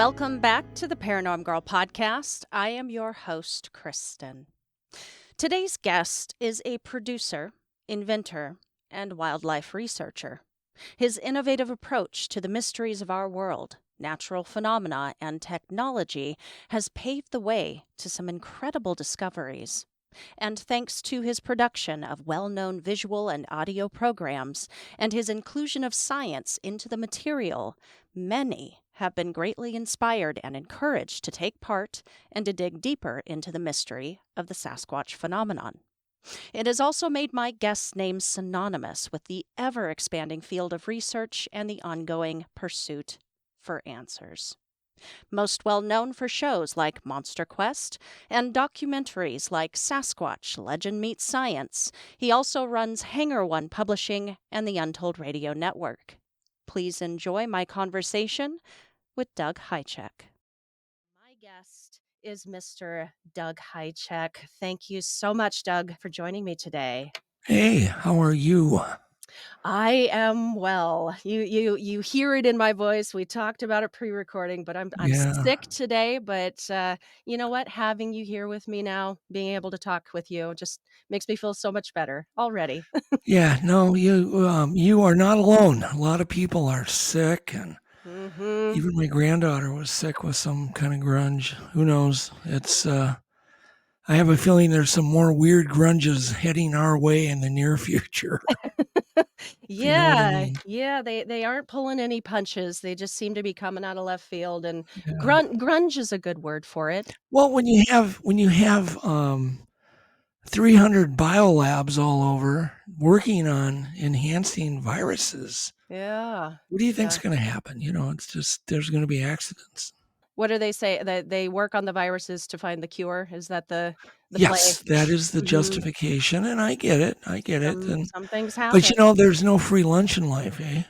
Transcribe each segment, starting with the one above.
Welcome back to the Paranorm Girl podcast. I am your host, Kristen. Today's guest is a producer, inventor, and wildlife researcher. His innovative approach to the mysteries of our world, natural phenomena, and technology has paved the way to some incredible discoveries. And thanks to his production of well-known visual and audio programs and his inclusion of science into the material, many have been greatly inspired and encouraged to take part and to dig deeper into the mystery of the Sasquatch phenomenon. It has also made my guest's name synonymous with the ever-expanding field of research and the ongoing pursuit for answers. Most well known for shows like MonsterQuest and documentaries like Sasquatch Legend Meets Science, he also runs Hangar One Publishing and the Untold Radio Network. Please enjoy my conversation with Doug Hajicek. My guest is Mr. Doug Hajicek. Thank you so much, Doug, for joining me today. Hey, how are you? I am well. You hear it in my voice. We talked about it pre-recording, but I'm sick today. But you know what? Having you here with me now, being able to talk with you, just makes me feel so much better already. Yeah, no, you are not alone. A lot of people are sick, and even my granddaughter was sick with some kind of grunge. Who knows? It's I have a feeling there's some more weird grunges heading our way in the near future. Yeah, you know what I mean. yeah, they aren't pulling any punches. They just seem to be coming out of left field, and Yeah. grunge is a good word for it. Well, when you have 300 biolabs all over working on enhancing viruses, Yeah. what do you think's going to happen? It's just there's going to be accidents. What do they say? That they work on the viruses to find the cure? Is that the Yes, play? that is the Mhm. justification, and I get it, Some things but, happen. there's no free lunch in life, eh?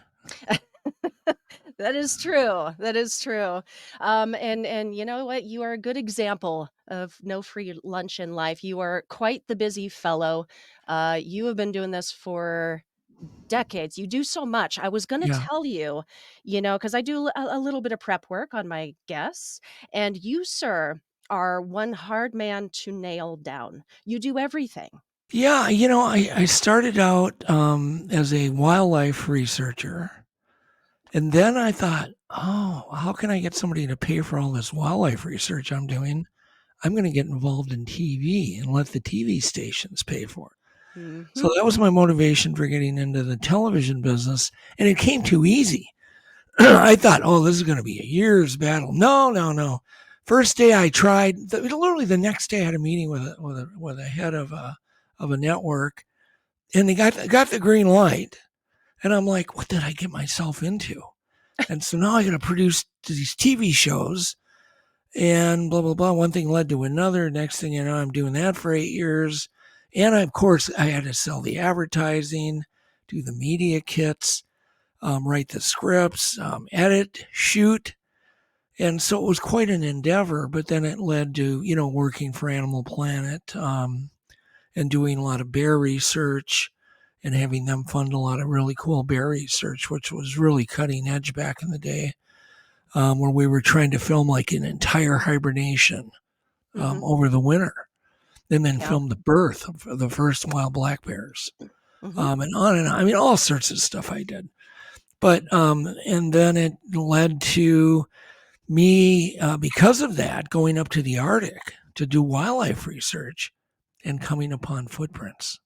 That is true. That is true. And you know what? You are a good example of no free lunch in life. You are quite the busy fellow. You have been doing this for decades. You do so much. I was going to Yeah. tell you, because I do a little bit of prep work on my guests, and you, sir, are one hard man to nail down. You do everything. Yeah, I started out, as a wildlife researcher, and then I thought, "Oh, how can I get somebody to pay for all this wildlife research I'm doing? I'm gonna get involved in TV and let the TV stations pay for it." So Mhm. that was my motivation for getting into the television business, and it came too easy. I thought, "Oh, this is gonna be a year's battle." No, no, no. First day I tried, literally the next day I had a meeting with a head of a network, and they got the green light, and I'm like, "What did I get myself into?" And so now I got to produce these TV shows, and blah blah blah. One thing led to another. Next thing you know, I'm doing that for 8 years, and of course I had to sell the advertising, do the media kits, write the scripts, edit, shoot. And so it was quite an endeavor, but then it led to, working for Animal Planet, and doing a lot of bear research and having them fund a lot of really cool bear research, which was really cutting edge back in the day, where we were trying to film like an entire hibernation over the winter, and then film the birth of the first wild black bears, and on and on. I mean, all sorts of stuff I did. But, and then it led to me, because of that, going up to the Arctic to do wildlife research and coming upon footprints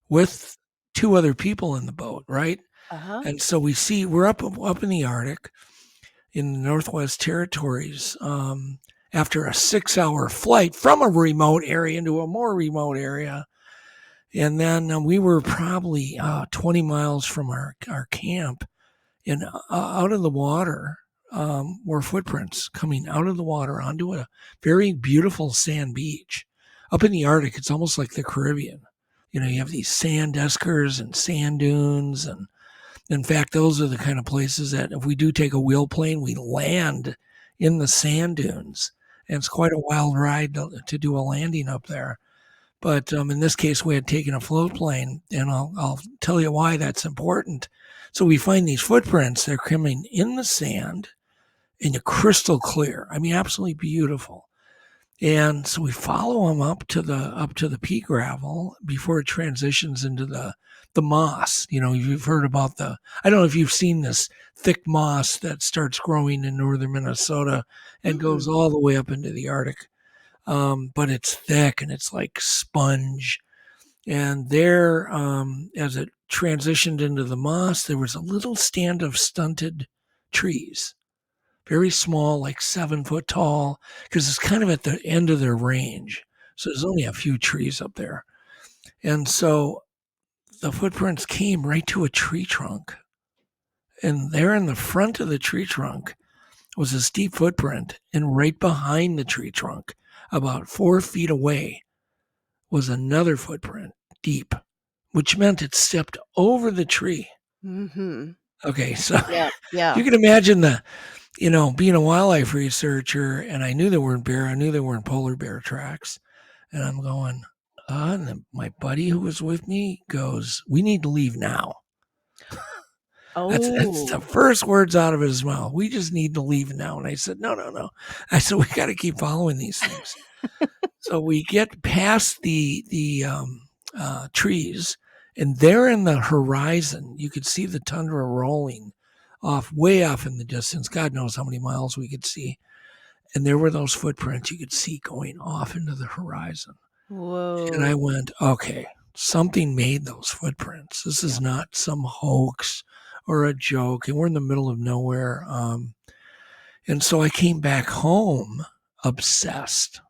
with 2 other people in the boat, right? And so we're up in the Arctic in the Northwest Territories, after a 6-hour flight from a remote area into a more remote area. And then we were probably 20 miles from our camp, and out of the water were footprints coming out of the water onto a very beautiful sand beach. Up in the Arctic, it's almost like the Caribbean. You have these sand eskers and sand dunes. And in fact, those are the kind of places that if we do take a wheel plane, we land in the sand dunes. And it's quite a wild ride to do a landing up there. But in this case, we had taken a float plane, and I'll tell you why that's important. So we find these footprints. They're coming in the sand, and crystal clear. I mean, absolutely beautiful. And so we follow him up to the pea gravel before it transitions into the moss. You know, you've heard about I don't know if you've seen this thick moss that starts growing in northern Minnesota and goes all the way up into the Arctic. But it's thick and it's like sponge. And there, as it transitioned into the moss, there was a little stand of stunted trees, very small, like 7 foot tall, because it's kind of at the end of their range. So there's only a few trees up there. And so the footprints came right to a tree trunk. And there in the front of the tree trunk was a steep footprint. And right behind the tree trunk, about 4 feet away, was another footprint, deep, which meant it stepped over the tree. Mm-hmm. Okay, so Yeah. you can imagine being a wildlife researcher, and I knew there weren't polar bear tracks. And I'm going, and then my buddy who was with me goes, "We need to leave now." That's the first words out of his mouth. "We just need to leave now." And I said, no. I said, "We got to keep following these things." So we get past the trees, and there in the horizon, you could see the tundra rolling way off in the distance. God knows how many miles we could see. And there were those footprints you could see going off into the horizon. Whoa. And I went, okay, something made those footprints. This is not some hoax or a joke. And we're in the middle of nowhere. And so I came back home obsessed,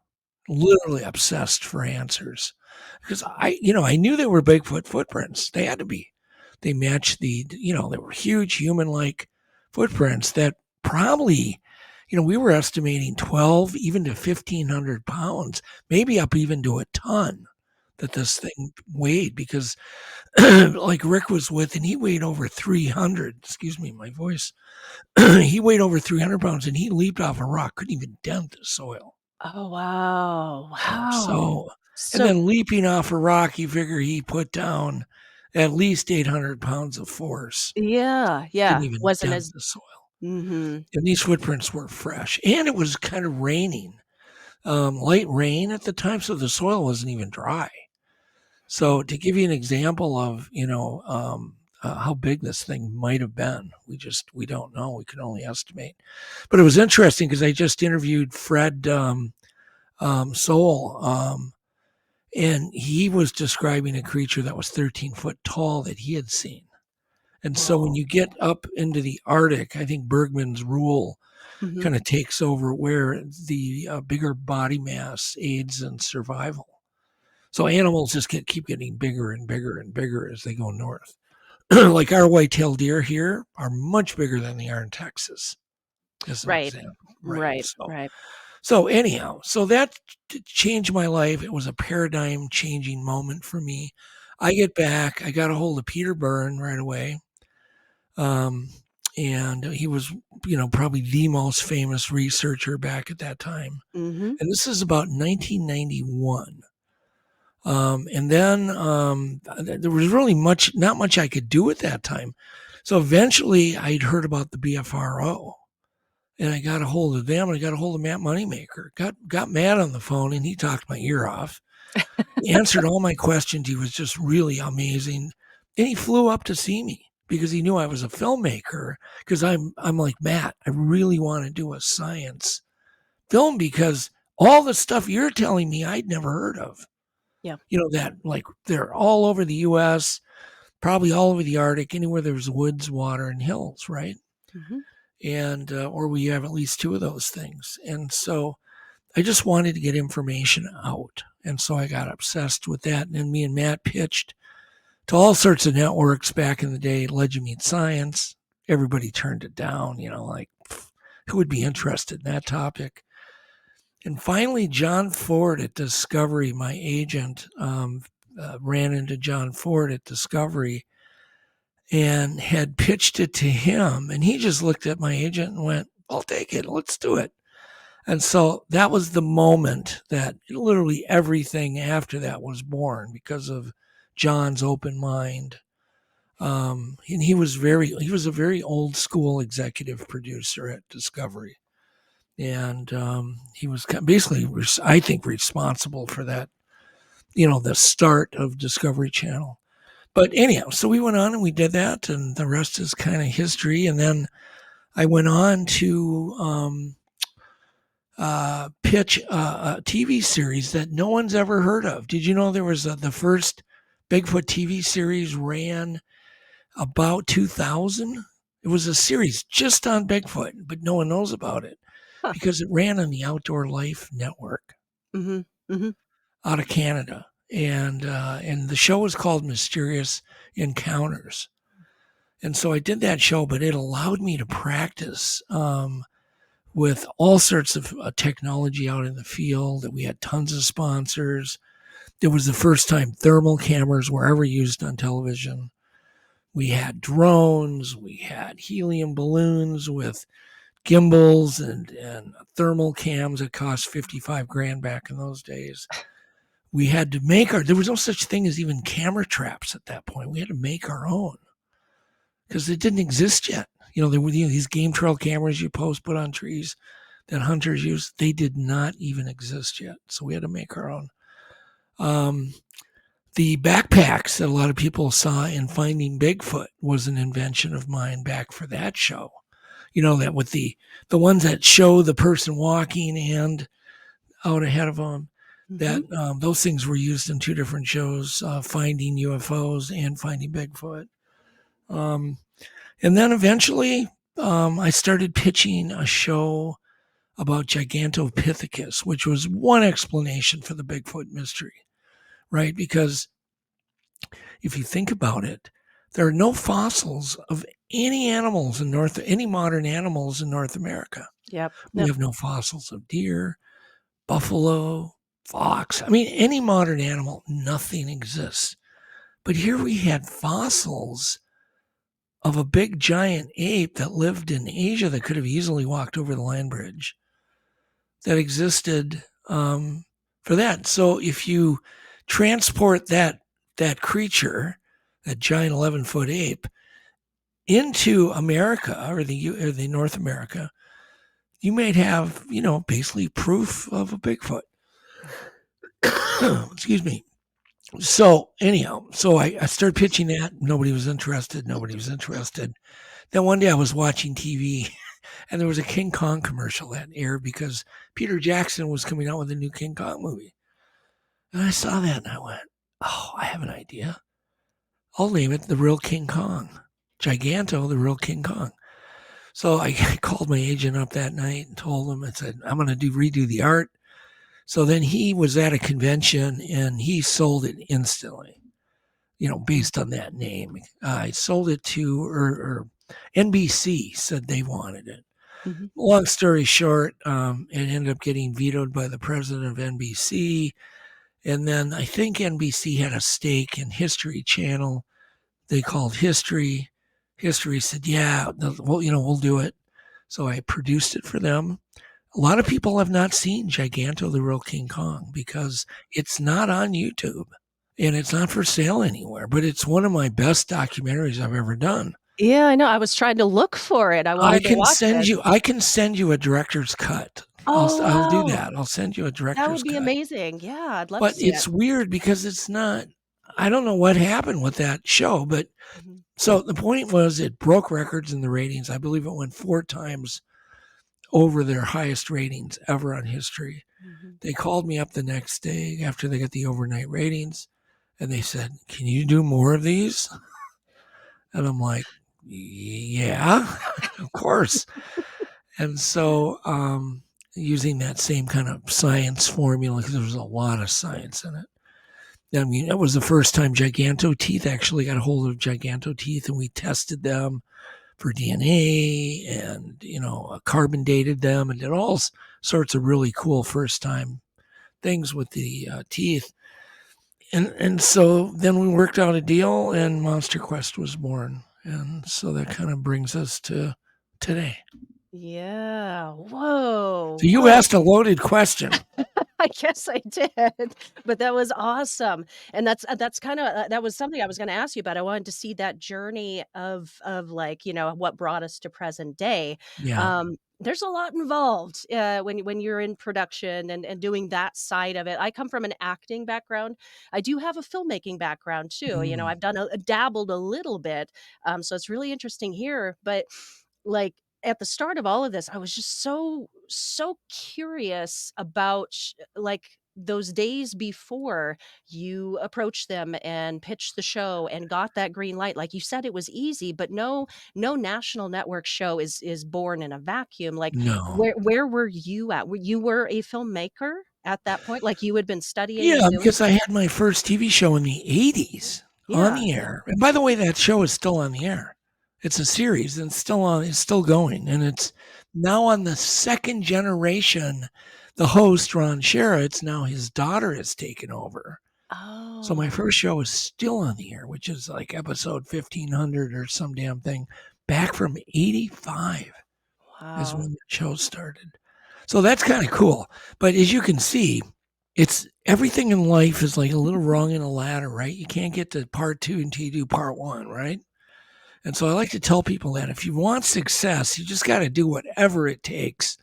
literally obsessed for answers. Because I knew they were Bigfoot footprints. They had to be. They matched they were huge human-like footprints that probably, we were estimating 12, even to 1,500 pounds, maybe up even to a ton that this thing weighed, because like Rick was with, and he weighed over 300, excuse me, my voice. He weighed over 300 pounds, and he leaped off a rock, couldn't even dent the soil. Oh, wow. So, and then leaping off a rock, you figure he put down at least 800 pounds of force. Yeah. Didn't even Wasn't dent as the soil. Mm-hmm. And these footprints were fresh, and it was kind of raining, light rain at the time, so the soil wasn't even dry. So to give you an example of how big this thing might have been, we don't know. We can only estimate. But it was interesting because I just interviewed Fred Soul, and he was describing a creature that was 13 foot tall that he had seen. And so when you get up into the Arctic, I think Bergman's rule kind of takes over, where the bigger body mass aids in survival. So animals just keep getting bigger and bigger and bigger as they go north. Like our white-tailed deer here are much bigger than they are in Texas, as an example. Right. So anyhow, that changed my life. It was a paradigm-changing moment for me. I get back. I got a hold of Peter Byrne right away. And he was, probably the most famous researcher back at that time. Mm-hmm. And this is about 1991. And then there was really not much I could do at that time. So eventually I'd heard about the BFRO, and I got a hold of them, and I got a hold of Matt Moneymaker. Got Matt on the phone, and he talked my ear off. He answered all my questions. He was just really amazing. And he flew up to see me because he knew I was a filmmaker, because I'm like, Matt, I really want to do a science film, because all the stuff you're telling me I'd never heard of. Yeah. That, like, they're all over the U.S., probably all over the Arctic, anywhere there's woods, water, and hills, right? Mm-hmm. And or we have at least two of those things. And so I just wanted to get information out. And so I got obsessed with that. And then me and Matt pitched to all sorts of networks back in the day, Legend Meets Science. Everybody turned it down, like, who would be interested in that topic? And finally, John Ford at Discovery, my agent, ran into John Ford at Discovery and had pitched it to him. And he just looked at my agent and went, "I'll take it. Let's do it." And so that was the moment that literally everything after that was born, because of John's open mind. And he was a very old school executive producer at Discovery. And he was basically, I think, responsible for that, the start of Discovery Channel. But anyhow, so we went on and we did that, and the rest is kind of history. And then I went on to pitch a TV series that no one's ever heard of. Did you know there was the first Bigfoot TV series ran about 2000? It was a series just on Bigfoot, but no one knows about it Huh. because it ran on the Outdoor Life Network out of Canada. And the show was called Mysterious Encounters. And so I did that show, but it allowed me to practice with all sorts of technology out in the field. We had tons of sponsors. It was the first time thermal cameras were ever used on television. We had drones. We had helium balloons with gimbals and thermal cams that cost $55,000 back in those days. We had to make there was no such thing as even camera traps at that point. We had to make our own because it didn't exist yet. There were these game trail cameras you put on trees that hunters use. They did not even exist yet. So we had to make our own. The backpacks that a lot of people saw in Finding Bigfoot was an invention of mine back for that show. That with the ones that show the person walking and out ahead of them, that those things were used in two different shows, Finding UFOs and Finding Bigfoot. And then eventually I started pitching a show about Gigantopithecus, which was one explanation for the Bigfoot mystery, right? Because if you think about it, there are no fossils of any modern animals in North America. Yep. We have no fossils of deer, buffalo, fox. I mean, any modern animal, nothing exists. But here we had fossils of a big giant ape that lived in Asia that could have easily walked over the land bridge that existed for that. So if you transport that creature, that giant 11-foot ape, into America or the North America, you might have, basically proof of a Bigfoot. Excuse me. So anyhow, I started pitching that. Nobody was interested. Then one day I was watching TV and there was a King Kong commercial that aired because Peter Jackson was coming out with a new King Kong movie. And I saw that and I went, oh, I have an idea. I'll name it The Real King Kong. Giganto, The Real King Kong. So I called my agent up that night and told him, I said, I'm going to redo the art. So then he was at a convention and he sold it instantly, based on that name. I sold it to, or NBC said they wanted it. Long story short, it ended up getting vetoed by the president of NBC. And then I think NBC had a stake in History Channel. They called History. History said, yeah, well, we'll do it. So I produced it for them. A lot of people have not seen Giganto, The Real King Kong because it's not on YouTube and it's not for sale anywhere, but it's one of my best documentaries I've ever done. Yeah, I know. I was trying to look for it. I can send you a director's cut. Oh, I'll do that. I'll send you a director's cut. That would be amazing. Yeah, I'd love to see it. But it's weird because it's not, I don't know what happened with that show, but so the point was it broke records in the ratings. I believe it went 4 times over their highest ratings ever on History. They called me up the next day after they got the overnight ratings and they said, can you do more of these? And I'm like, yeah, of course. And so using that same kind of science formula, because there was a lot of science in it. I mean, that was the first time Giganto Teeth actually got a hold of Giganto Teeth, and we tested them for DNA and, carbon dated them and did all sorts of really cool first time things with the teeth. And so then we worked out a deal and MonsterQuest was born. And so that kind of brings us to today. Yeah. Whoa. So you asked a loaded question. I guess I did, but that was awesome, and that's kinda that was something I was gonna ask you about. I wanted to see that journey of, like, what brought us to present day. Yeah. There's a lot involved, when you're in production and doing that side of it. I come from an acting background. I do have a filmmaking background too, Mm, I've done dabbled a little bit, so it's really interesting here, but, like, at the start of all of this, I was just so curious about like those days before you approached them and pitched the show and got that green light. Like you said, it was easy, but no national network show is born in a vacuum. Like no. where were you at? You were a filmmaker at that point? Like you had been studying Yeah, and doing because I had my first TV show in the 80s on yeah. the air. And by the way, that show is still on the air. It's a series and it's still going. And it's now on the second generation. The host, Ron Sherritt's, now his daughter has taken over. So my Oh, first show is still on the air, which is like episode 1500 or some damn thing, back from 85 is wow. when the show started. So that's kind of cool. But as you can see, it's everything in life is like a little rung in a ladder, right? You can't get to part two until you do part one, right? And so I like to tell people that if you want success, you just got to do whatever it takes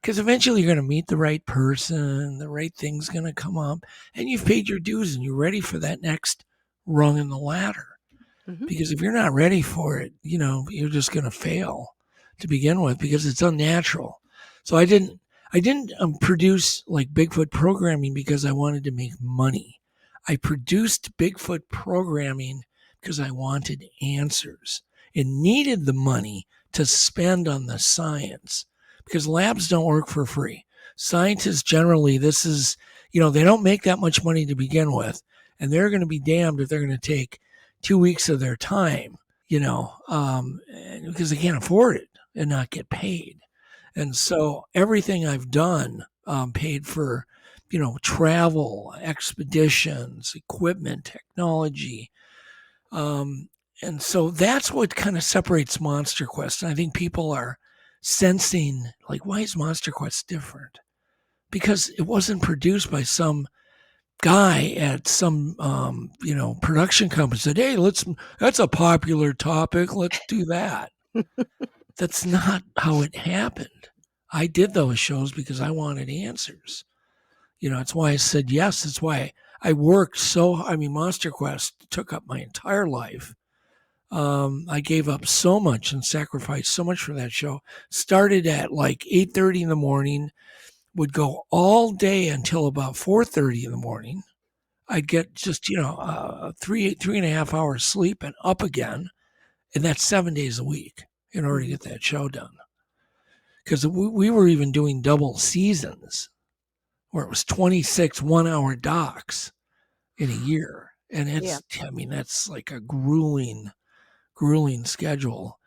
because eventually you're going to meet the right person, the right thing's going to come up, and you've paid your dues and you're ready for that next rung in the ladder. Mhm. Because if you're not ready for it, you're just going to fail to begin with because it's unnatural. So I didn't produce like Bigfoot programming because I wanted to make money. I produced Bigfoot programming because I wanted answers and needed the money to spend on the science because labs don't work for free. Scientists generally, they don't make that much money to begin with, and they're going to be damned if they're going to take 2 weeks of their time, because they can't afford it and not get paid. And so everything I've done paid for, travel, expeditions, equipment, technology. And so that's what kind of separates MonsterQuest. And I think people are sensing, like, why is MonsterQuest different? Because it wasn't produced by some guy at some production company said, "Hey, that's a popular topic. Let's do that." That's not how it happened. I did those shows because I wanted answers. It's why I said yes. It's why I worked Monster Quest took up my entire life. I gave up so much and sacrificed so much for that show. Started at like 8:30 in the morning, would go all day until about 4:30 in the morning. I'd get just, 3.5 hours sleep and up again. And that's 7 days a week in order to Mhm. get that show done. Because we were even doing double seasons where it was 26 1 hour docs in a year. And Yeah. that's like a grueling schedule.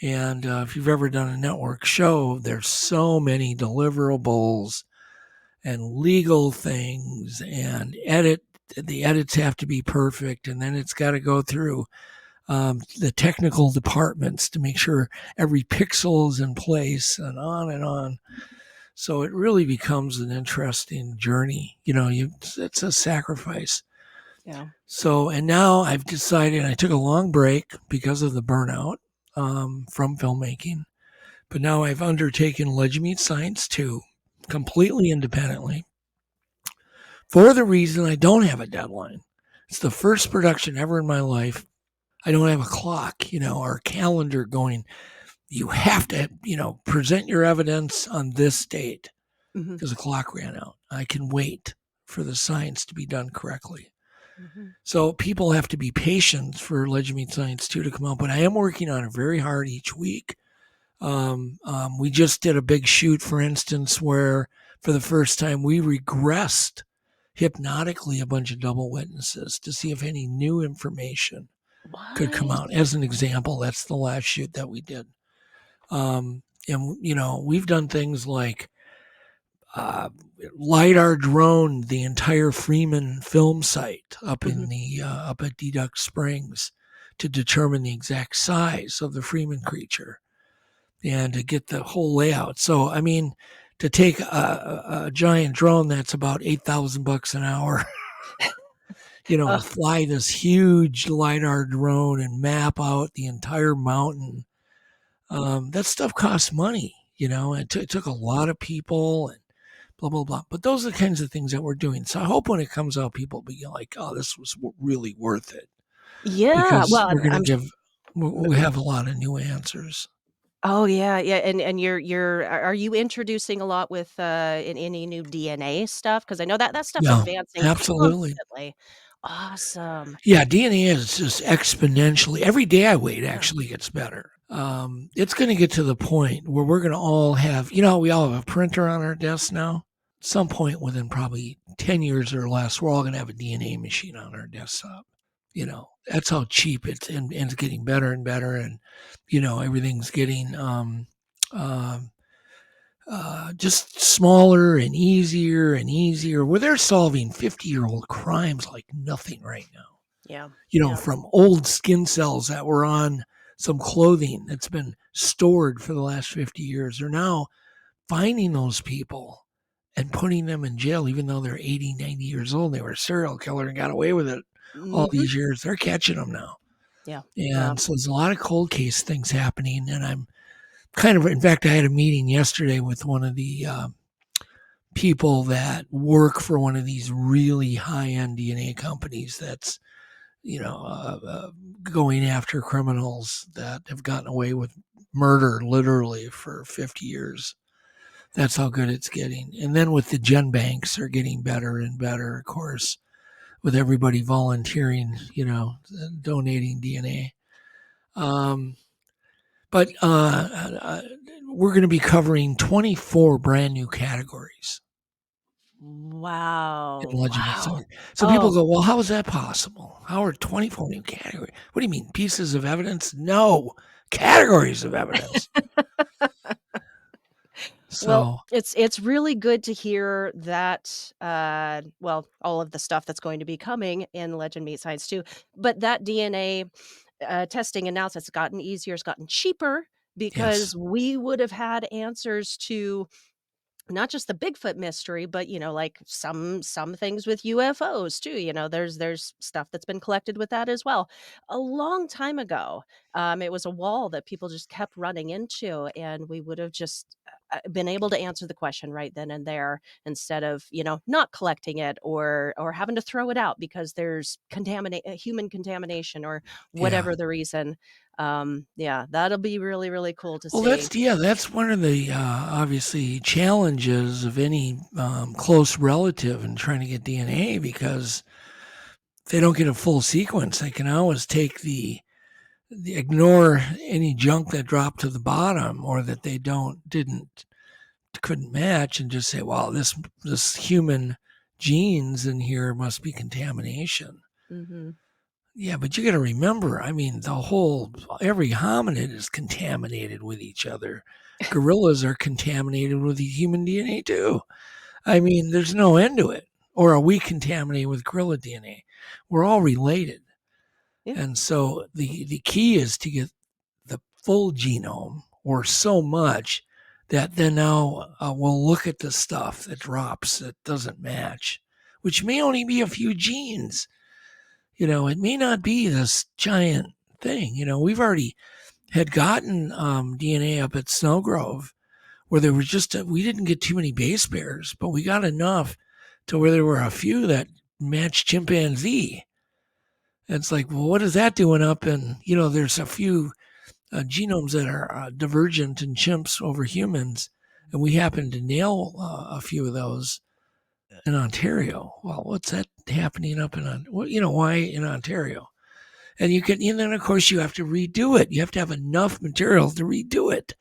And if you've ever done a network show, there's so many deliverables and legal things and the edits have to be perfect, and then it's got to go through the technical departments to make sure every pixel is in place, and on and on. So it really becomes an interesting journey. It's a sacrifice. Yeah. So, and now I've decided I took a long break because of the burnout from filmmaking, but now I've undertaken Legend Meets Science 2 completely independently for the reason I don't have a deadline. It's the first production ever in my life. I don't have a clock, or a calendar going, you have to, present your evidence on this date Mhm. because the clock ran out. I can wait for the science to be done correctly. Mhm. So people have to be patient for Legend Meets Science 2 to come out, but I am working on it very hard each week. We just did a big shoot, for instance, where for the first time we regressed hypnotically a bunch of double witnesses to see if any new information could come What? out. As an example, that's the last shoot that we did. And we've done things like uh, lidar drone the entire Freeman film site up Mhm. in the up at Deduct Springs to determine the exact size of the Freeman creature and to get the whole layout. So I mean, to take a giant drone that's about $8,000 an hour, and Oh, fly this huge LiDAR drone and map out the entire mountain. That stuff costs money, it took a lot of people and blah, blah, blah. But those are the kinds of things that we're doing. So I hope when it comes out, people will be like, oh, this was really worth it yeah. because Well, we're going to I'm. we have a lot of new answers. Oh yeah, yeah, and you're are you introducing a lot with in any new DNA stuff? Because I know that stuff's Yeah, advancing absolutely. constantly. Awesome. Yeah, DNA is just exponentially. Every day I wait Yeah. actually gets better. It's going to get to the point where we're going to all have, we all have a printer on our desk now. At some point within probably 10 years or less, we're all going to have a DNA machine on our desktop. That's how cheap and it's getting better and better. And, everything's getting just smaller and easier and easier. Where they're solving 50-year-old crimes like nothing right now. Yeah. Yeah. From old skin cells that were on some clothing that's been stored for the last 50 years. They're now finding those people and putting them in jail, even though they're 80, 90 years old. They were a serial killer and got away with it all Mhm. these years. They're catching them now. Yeah. Yeah. And so there's a lot of cold case things happening. And I'm in fact, I had a meeting yesterday with one of the people that work for one of these really high end DNA companies that's going after criminals that have gotten away with murder literally for 50 years. That's how good it's getting. And then with the gen banks are getting better and better, of course, with everybody volunteering, donating DNA. But we're going to be covering 24 brand new categories in Wow. Legend Wow. Itself. So people Oh. go, well, how is that possible? How are 24 new categories? What do you mean, pieces of evidence? No, categories of evidence. Well, So, it's really good to hear that, well, all of the stuff that's going to be coming in Legend Meet Science too, but that DNA, testing and analysis has gotten easier, it's gotten cheaper yes. because we would have had answers to not just the Bigfoot mystery, but, like some things with UFOs too, there's stuff that's been collected with that as well. A long time ago, it was a wall that people just kept running into, and we would have just been able to answer the question right then and there instead of, not collecting it or having to throw it out because there's human contamination or Yeah. whatever the reason. Yeah, that'll be really, really cool to Well, see. that's one of the obviously challenges of any close relative in trying to get DNA because if they don't get a full sequence, they can always take the ignore any junk that dropped to the bottom or that they couldn't match and just say, well, this human genes in here must be contamination. Mhm. Yeah, but you got to remember, I mean, every hominid is contaminated with each other. Gorillas are contaminated with human DNA too. I mean, there's no end to it. Or are we contaminated with gorilla DNA? We're all related. Yeah. And so the key is to get the full genome or so much that then now we'll look at the stuff that drops that doesn't match, which may only be a few genes. It may not be this giant thing. We've already had gotten DNA up at Snowgrove where there was we didn't get too many base pairs, but we got enough to where there were a few that matched chimpanzee. And it's like, well, what is that doing up? And, there's a few genomes that are divergent in chimps over humans. And we happen to nail a few of those in Ontario. Well, what's that happening up why in Ontario? And then of course you have to redo it. You have to have enough material to redo it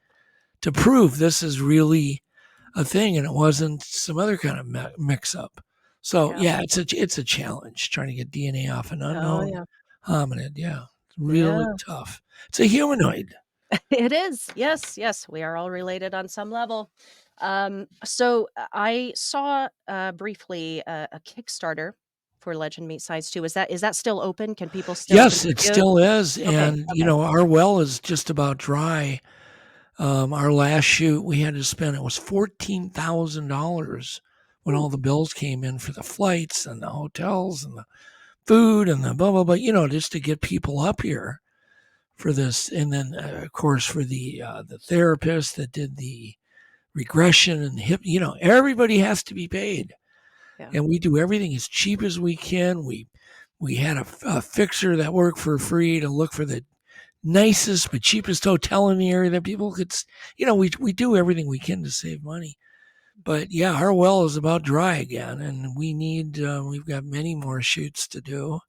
to prove this is really a thing and it wasn't some other kind of mix up. So Yeah. yeah, it's a challenge trying to get DNA off an Oh, unknown yeah. hominid. Yeah, it's really Yeah. tough. It's a humanoid. It is. Yes, yes, we are all related on some level. So I saw briefly a Kickstarter for Legend Meet Science 2. Is that still open? Can people still Yes, it contribute? still is, Okay, and okay. our well is just about dry. Our last shoot, we had to spend, it was $14,000 when all Ooh. the bills came in for the flights and the hotels and the food and the blah, blah, blah, just to get people up here for this. And then, of course, for the therapist that did the regression and hip, everybody has to be paid. Yeah. And we do everything as cheap as we can. We had a fixer that worked for free to look for the nicest but cheapest hotel in the area that people could, we do everything we can to save money. But yeah, our well is about dry again, and we've got many more shoots to do.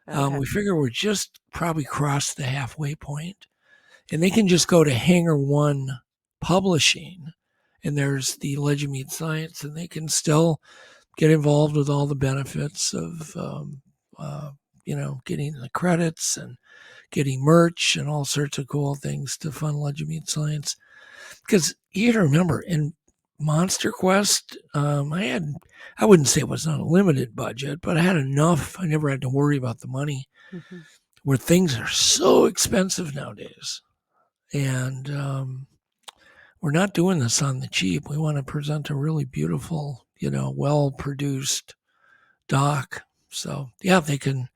Okay. We figure we're just probably crossed the halfway point, and they can just go to Hangar One Publishing, and there's the Legend Meet Science, and they can still get involved with all the benefits of, getting the credits and getting merch and all sorts of cool things to fund Legend Meet Science. Because you got to remember, in MonsterQuest, I wouldn't say it was an unlimited budget, but I had enough. I never had to worry about the money, Mm-hmm. where things are so expensive nowadays. And we're not doing this on the cheap. We want to present a really beautiful, well-produced doc. So, yeah, they can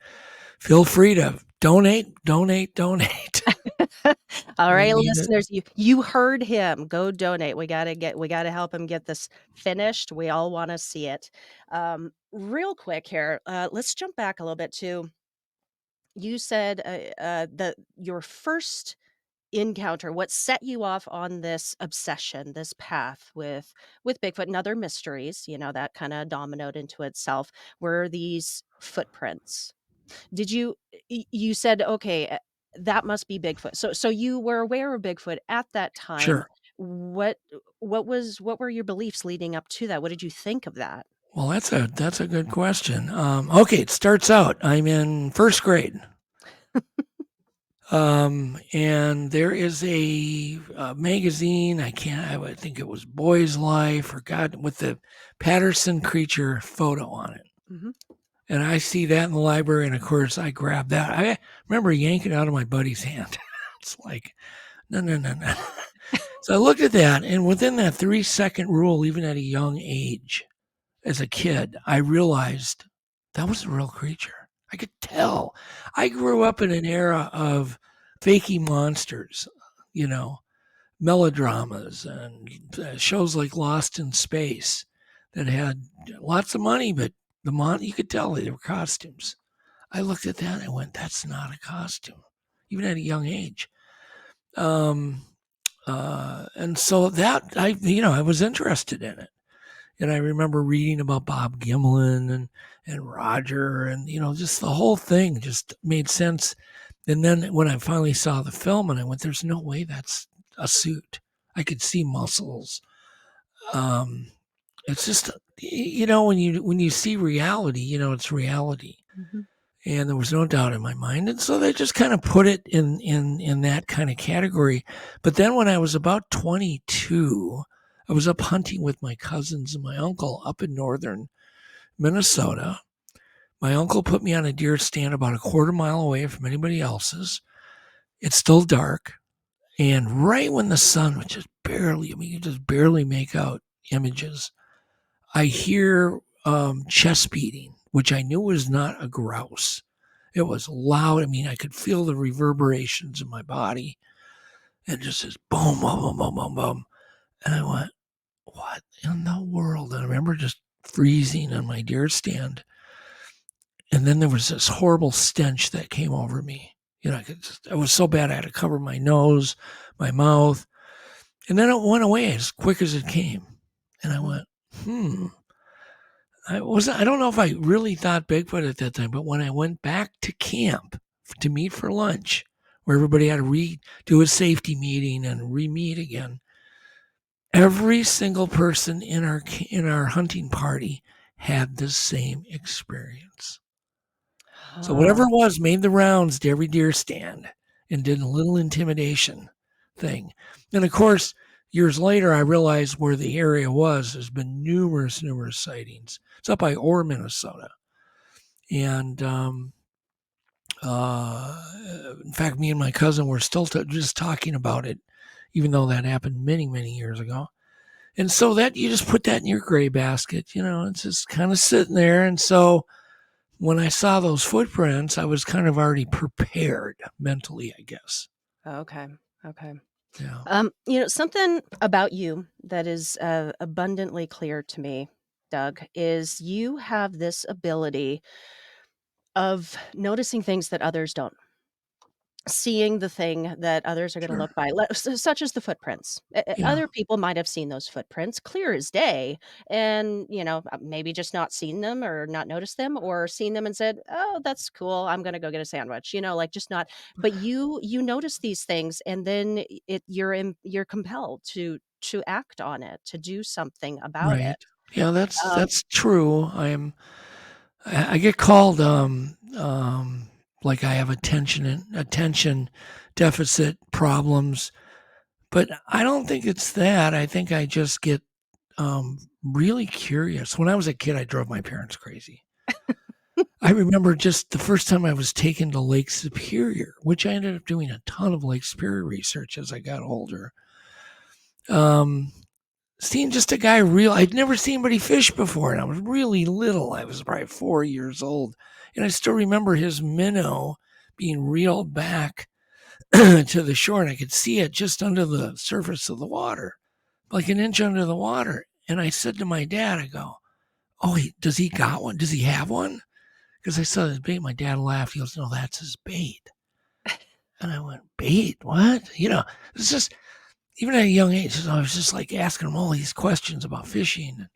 feel free to donate. All We right, need it. listeners, you heard him. Go donate. We gotta help him get this finished. We all want to see it. Real quick here, let's jump back a little bit to you said that your first encounter, what set you off on this obsession, this path with Bigfoot and other mysteries, that kind of dominoed into itself, were these footprints. Did you said, okay, that must be Bigfoot. So you were aware of Bigfoot at that time. Sure. What what were your beliefs leading up to that? What did you think of that? Well, that's a good question. Okay, it starts out. I'm in first grade, and there is a magazine. I would think it was Boy's Life or God, with the Patterson creature photo on it. Mhm. And I see that in the library, and of course I grab that. I remember yanking it out of my buddy's hand. It's like, no, no, no, no. So I looked at that, and within that 3-second rule, even at a young age, as a kid, I realized that was a real creature. I could tell. I grew up in an era of fakey monsters, you know, melodramas and shows like Lost in Space that had lots of money, but you could tell they were costumes. I looked at that and I went, "That's not a costume," even at a young age. Um, and so that I was interested in it. And I remember reading about Bob Gimlin and Roger, and just the whole thing just made sense. And then when I finally saw the film, and I went, "There's no way that's a suit." I could see muscles. Um, it's just when you see reality, it's reality, Mhm. and there was no doubt in my mind. And so they just kind of put it in that kind of category. But then when I was about 22, I was up hunting with my cousins and my uncle up in northern Minnesota. My uncle put me on a deer stand about a quarter mile away from anybody else's. It's still dark. And right when the sun was just barely, you just barely make out images, I hear chest beating, which I knew was not a grouse. It was loud. I could feel the reverberations in my body, and just this boom, boom, boom, boom, boom, boom. And I went, "What in the world?" And I remember just freezing on my deer stand. And then there was this horrible stench that came over me. It was so bad I had to cover my nose, my mouth. And then it went away as quick as it came. And I Mhm. went, I don't know if I really thought Bigfoot at that time, but when I went back to camp to meet for lunch, where everybody had to do a safety meeting and re-meet again, every single person in our hunting party had the same experience. So whatever Ah. it was made the rounds to every deer stand and did a little intimidation thing. And of course, years later, I realized where the area was. There's been numerous sightings. It's up by Orr, Minnesota. And in fact, me and my cousin were still just talking about it even though that happened many, many years ago. And so that you just put that in your gray basket, it's just kind of sitting there. And so when I saw those footprints, I was kind of already prepared mentally, I guess. Okay. Okay. Yeah. Something about you that is abundantly clear to me, Doug, is you have this ability of noticing things that others don't. Seeing the thing that others are gonna Sure. look by, such as the footprints. Yeah. Other people might have seen those footprints clear as day and, maybe just not seen them or not noticed them or seen them and said, "Oh, that's cool. I'm gonna go get a sandwich," like, just not but you notice these things and then you're compelled to act on it, to do something about it. Right. Yeah, that's Um that's true. I get called like I have attention deficit problems, but I don't think it's that. I think I just get really curious. When I was a kid, I drove my parents crazy. I remember just the first time I was taken to Lake Superior, which I ended up doing a ton of Lake Superior research as I got older. Um, Seeing just a guy I'd never seen anybody fish before, and I was really little. I was probably 4 years old. And I still remember his minnow being reeled back to the shore, and I could see it just under the surface of the water, like an inch under the water. And I said to my dad, I go, "Oh, does he got one? Does he have one?" Because I saw his bait. My dad laughed. He goes, "No, that's his bait." And I went, "Bait? What?" It's just, even at a young age, I was just like asking him all these questions about fishing.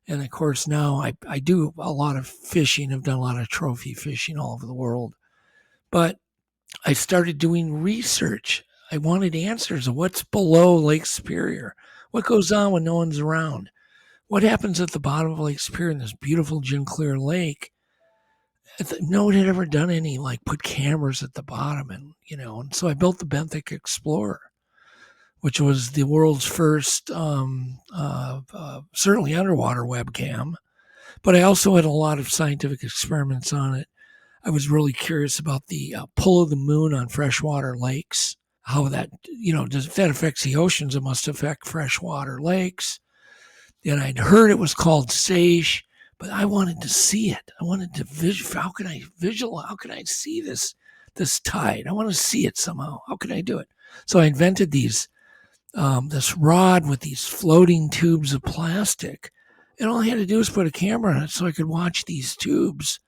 And of course, now I do a lot of fishing. I've done a lot of trophy fishing all over the world. But I started doing research. I wanted answers of what's below Lake Superior. What goes on when no one's around? What happens at the bottom of Lake Superior in this beautiful gin clear lake? No one had ever done any, like, put cameras at the bottom. And so I built the Benthic Explorer, which was the world's first, certainly underwater webcam. But I also had a lot of scientific experiments on it. I was really curious about the pull of the moon on freshwater lakes, how that, if that affects the oceans, it must affect freshwater lakes. And I'd heard it was called Sage, but I wanted to see it. I wanted to how can I visualize? How can I see this tide? I want to see it somehow. How can I do it? So I invented this rod with these floating tubes of plastic. And all I had to do was put a camera on it so I could watch these tubes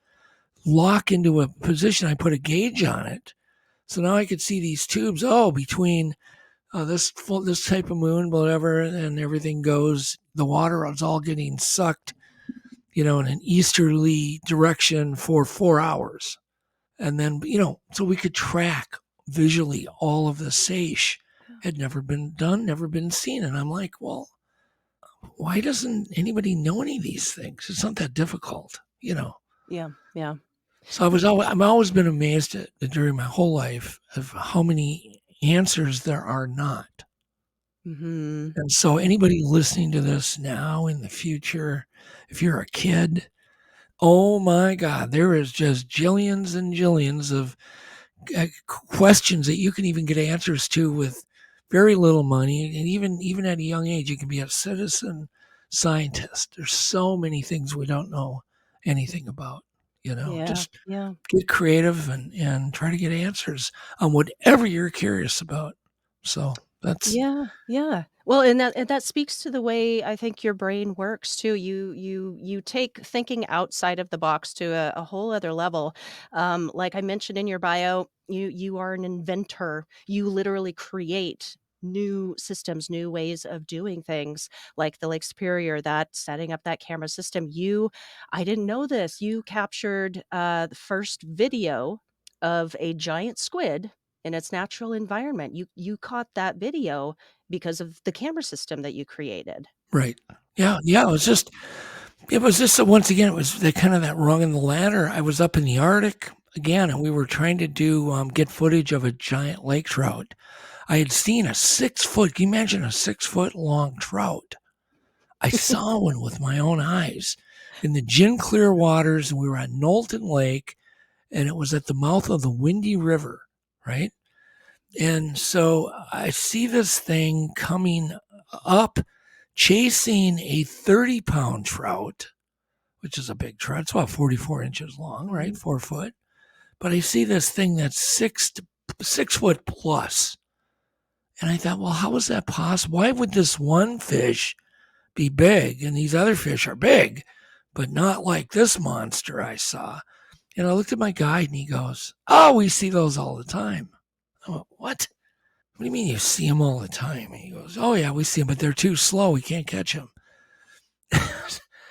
lock into a position. I put a gauge on it. So now I could see these tubes, between this type of moon, whatever, and everything goes. The water is all getting sucked, in an easterly direction for 4 hours. And then, so we could track visually all of the seiche. Had never been done, never been seen. And I'm like, well, why doesn't anybody know any of these things? It's not that difficult. Yeah, yeah. So I've always been amazed during my whole life of how many answers there are not. Mhm. And so anybody listening to this now, in the future, if you're a kid, oh my God, there is just jillions and jillions of questions that you can even get answers to with very little money. And even at a young age, you can be a citizen scientist. There's so many things we don't know anything about. Yeah, Just yeah. get creative and try to get answers on whatever you're curious about. So that's Yeah, yeah. Well, and that speaks to the way I think your brain works too. You take thinking outside of the box to a whole other level. Like I mentioned in your bio, you are an inventor. You literally create new systems, new ways of doing things, like the Lake Superior, that setting up that camera system. I didn't know this. You captured the first video of a giant squid in its natural environment. You caught that video because of the camera system that you created. right. Yeah, yeah. It was just once again, it was the kind of that rung in the ladder. I was up in the Arctic again, and we were trying to get footage of a giant lake trout. I had seen a 6 foot. Can you imagine a 6 foot long trout? I saw one with my own eyes in the gin clear waters, and we were at Knowlton Lake, and it was at the mouth of the Windy River, right? And so I see this thing coming up, chasing a 30-pound trout, which is a big trout. It's about 44 inches long, right? Mhm. 4 foot. But I see this thing that's 6 foot plus. And I thought, well, how is that possible? Why would this one fish be big and these other fish are big, but not like this monster I saw? And I looked at my guide and he goes, oh, we see those all the time. I went, what? What do you mean you see them all the time? And he goes, oh, yeah, we see them, but they're too slow. We can't catch them.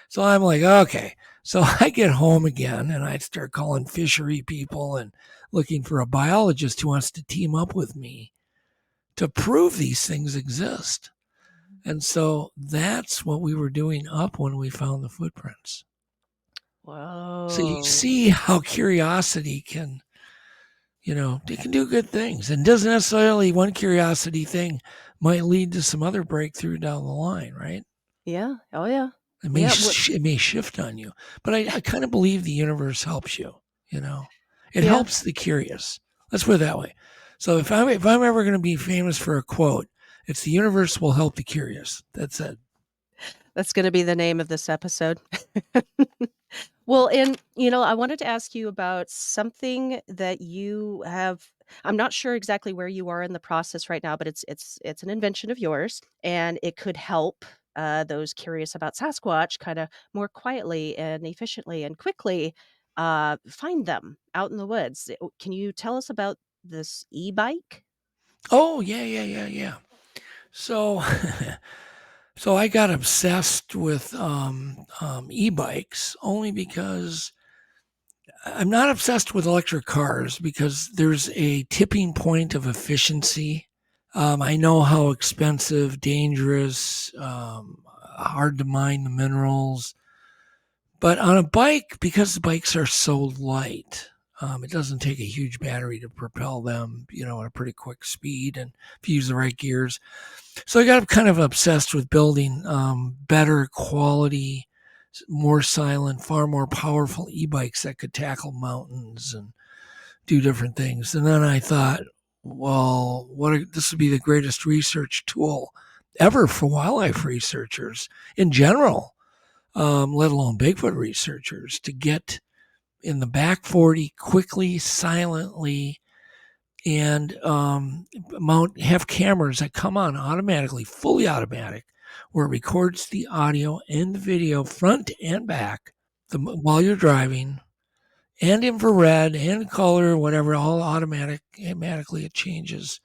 So I'm like, okay. So I get home again and I start calling fishery people and looking for a biologist who wants to team up with me to prove these things exist. And so that's what we were doing up when we found the footprints. So you Whoa. see how curiosity can, it can do good things. And doesn't necessarily one curiosity thing might lead to some other breakthrough down the line, right? Yeah. Oh, yeah. It may Yeah. it may shift on you, but I kind of believe the universe helps you. It Yeah. helps the curious. Let's put it that way. So if I'm ever going to be famous for a quote, it's the universe will help the curious. That's it. That's going to be the name of this episode. Well, and I wanted to ask you about something that you have. I'm not sure exactly where you are in the process right now, but it's an invention of yours, and it could help those curious about Sasquatch kind of more quietly and efficiently and quickly find them out in the woods. Can you tell us about this e-bike? Oh yeah, yeah, yeah, yeah. So so I got obsessed with e-bikes only because I'm not obsessed with electric cars because there's a tipping point of efficiency. I know how expensive, dangerous, hard to mine the minerals. But on a bike, because the bikes are so light, it doesn't take a huge battery to propel them, at a pretty quick speed, and if you use the right gears. So I got kind of obsessed with building better quality, more silent, far more powerful e-bikes that could tackle mountains and do different things. And then I thought, well, this would be the greatest research tool ever for wildlife researchers in general, let alone Bigfoot researchers, to get in the back 40 quickly, silently, and have cameras that come on automatically, fully automatic, where it records the audio and the video front and back while you're driving, and infrared and color, whatever, all automatically it changes.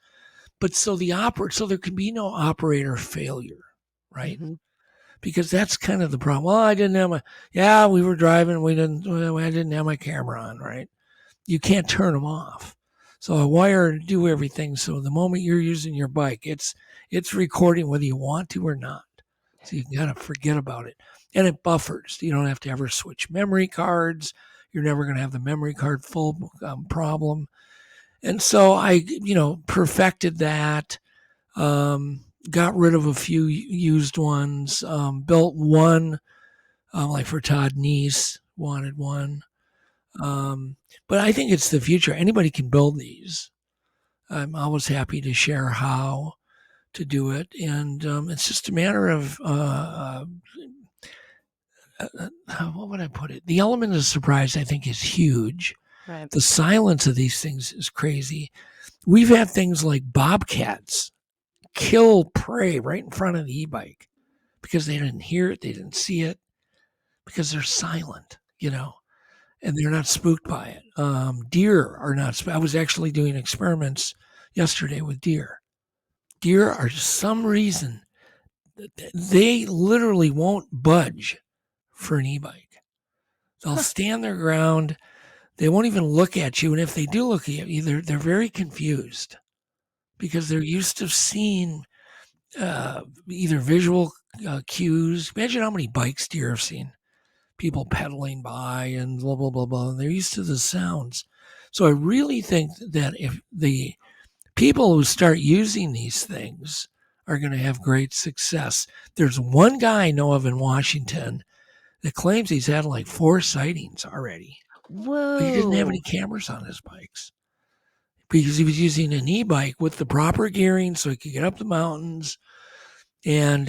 But so there can be no operator failure, right? Hmm. Because that's kind of the problem. Well, we were driving, I didn't have my camera on, right? You can't turn them off. So a wire do everything. So the moment you're using your bike, it's recording whether you want to or not. So you gotta forget about it. And it buffers. You don't have to ever switch memory cards. You're never going to have the memory card full problem. And so I, perfected that. Got rid of a few used ones. Built one, like for Todd Neese, wanted one. But I think it's the future. Anybody can build these. I'm always happy to share how to do it, and it's just a matter of what would I put it? The element of surprise, I think, is huge. Right. The silence of these things is crazy. We've had things like bobcats kill prey right in front of the e-bike because they didn't hear it, they didn't see it, because they're silent, and they're not spooked by it. Deer are not. I was actually doing experiments yesterday with deer. Deer are some reason they literally won't budge for an e-bike. They'll Huh. stand their ground. They won't even look at you, and if they do look at you, they're very confused because they're used to seeing either visual cues. Imagine how many bikes deer have seen. People pedaling by and blah, blah, blah, blah. And they're used to the sounds. So I really think that if the people who start using these things are going to have great success. There's one guy I know of in Washington that claims he's had like 4 sightings already, but he didn't have any Whoa. cameras on his bikes. because he was using an e-bike with the proper gearing so he could get up the mountains. And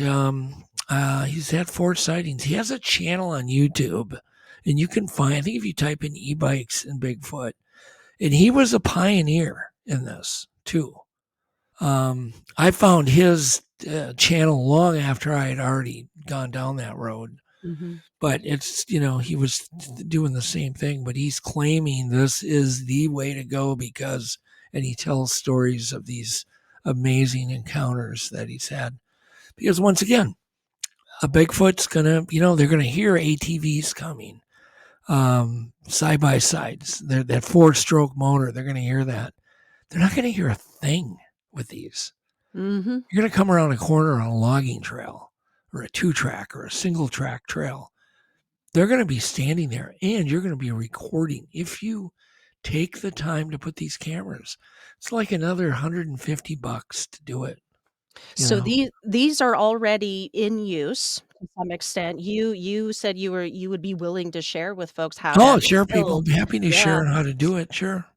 he's had 4 sightings. He has a channel on YouTube, and you can find, I think if you type in e-bikes and Bigfoot, and he was a pioneer in this too. I found his channel long after I had already gone down that road. Mm-hmm. But it's, he was doing the same thing, but he's claiming this is the way to go because, and he tells stories of these amazing encounters that he's had. Because once again, a Bigfoot's gonna, they're gonna hear ATVs coming, side by sides. That 4-stroke motor, they're gonna hear that. They're not gonna hear a thing with these. Mm-hmm. You're gonna come around a corner on a logging trail, or a 2-track, or a single-track trail. They're gonna be standing there, and you're gonna be recording. If you take the time to put these cameras, it's like another $150 to do it. So these are already in use to some extent. You said you would be willing to share with folks how Oh, to sure, people. build. I'd be happy to Yeah. share how to do it. Sure.